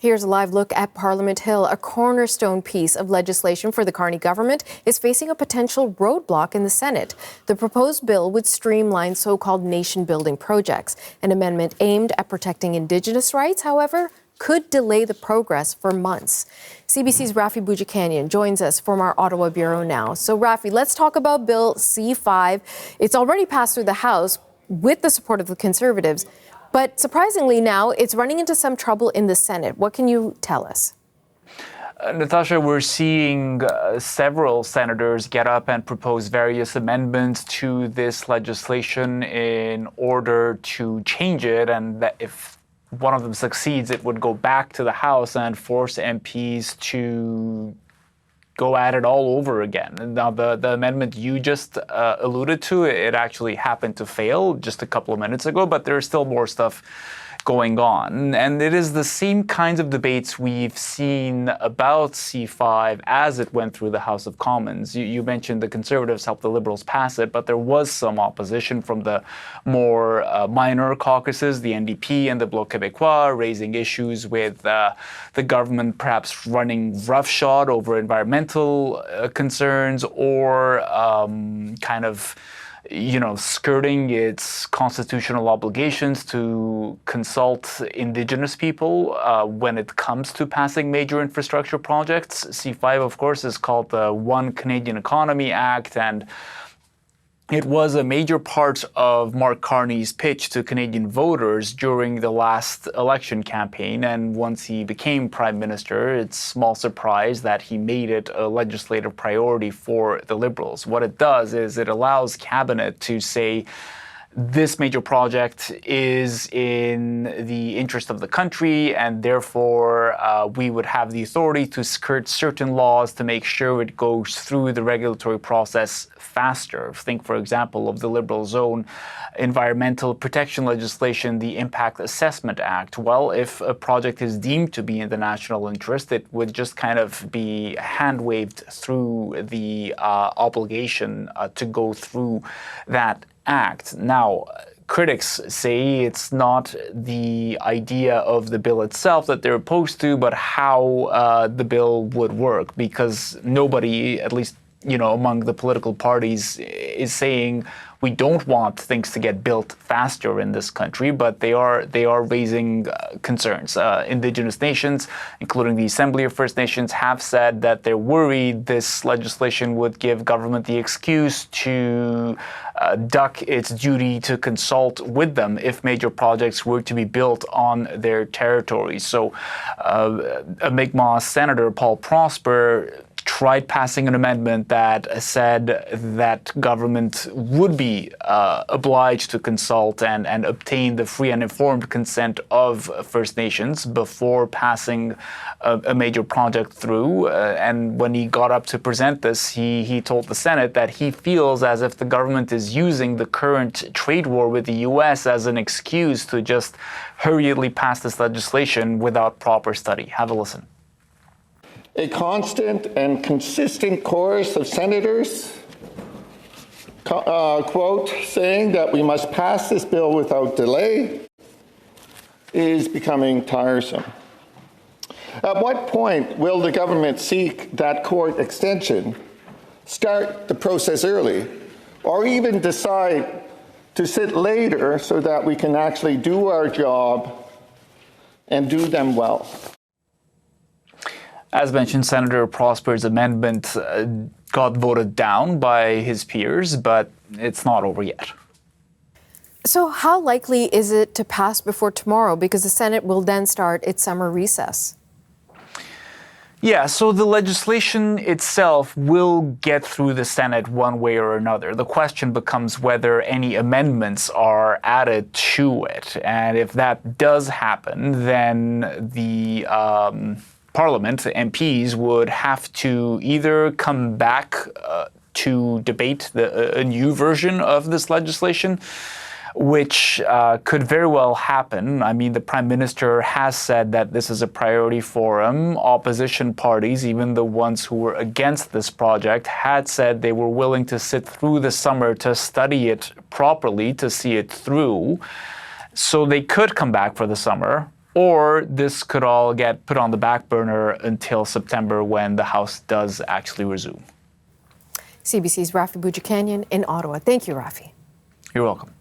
Here's a live look at Parliament Hill. A cornerstone piece of legislation for the Carney government is facing a potential roadblock in the Senate. The proposed bill would streamline so-called nation-building projects. An amendment aimed at protecting Indigenous rights, however, could delay the progress for months. CBC's Rafi Boujakanyan joins us from our Ottawa Bureau now. So Rafi, let's talk about Bill C5. It's already passed through the House with the support of the Conservatives. But surprisingly now, it's running into some trouble in the Senate. What can you tell us? Natasha, we're seeing several senators get up and propose various amendments to this legislation in order to change it, and that if one of them succeeds, it would go back to the House and force MPs to go at it all over again. Now, the amendment you just alluded to, it actually happened to fail just a couple of minutes ago, but there's still more stuff going on. And it is the same kinds of debates we've seen about C5 as it went through the House of Commons. You mentioned the Conservatives helped the Liberals pass it, but there was some opposition from the more minor caucuses, the NDP and the Bloc Québécois, raising issues with the government perhaps running roughshod over environmental concerns or skirting its constitutional obligations to consult Indigenous people when it comes to passing major infrastructure projects. C5, of course, is called the One Canadian Economy Act, and it was a major part of Mark Carney's pitch to Canadian voters during the last election campaign. And once he became Prime Minister, it's small surprise that he made it a legislative priority for the Liberals. What it does is it allows Cabinet to say, this major project is in the interest of the country, and therefore we would have the authority to skirt certain laws to make sure it goes through the regulatory process faster. Think, for example, of the Liberals' own environmental protection legislation, the Impact Assessment Act. Well, if a project is deemed to be in the national interest, it would just kind of be hand-waved through the obligation to go through that act. Now, critics say it's not the idea of the bill itself that they're opposed to, but how the bill would work, because nobody, at least among the political parties, is saying we don't want things to get built faster in this country, but they are raising concerns. Indigenous nations, including the Assembly of First Nations, have said that they're worried this legislation would give government the excuse to duck its duty to consult with them if major projects were to be built on their territory. So a Mi'kmaq Senator, Paul Prosper, tried passing an amendment that said that government would be obliged to consult and obtain the free and informed consent of First Nations before passing a major project through. And when he got up to present this, he told the Senate that he feels as if the government is using the current trade war with the U.S. as an excuse to just hurriedly pass this legislation without proper study. Have a listen. A constant and consistent chorus of senators, quote, saying that we must pass this bill without delay is becoming tiresome. At what point will the government seek that court extension, start the process early, or even decide to sit later so that we can actually do our job and do them well? As mentioned, Senator Prosper's amendment got voted down by his peers, but it's not over yet. So how likely is it to pass before tomorrow? Because the Senate will then start its summer recess. Yeah, so the legislation itself will get through the Senate one way or another. The question becomes whether any amendments are added to it. And if that does happen, then the Parliament, the MPs, would have to either come back to debate a new version of this legislation, which could very well happen. I mean, the Prime Minister has said that this is a priority for him. Opposition parties, even the ones who were against this project, had said they were willing to sit through the summer to study it properly, to see it through. So they could come back for the summer. or this could all get put on the back burner until September when the House does actually resume. CBC's Rafi Boudjikanian in Ottawa. Thank you, Rafi. You're welcome.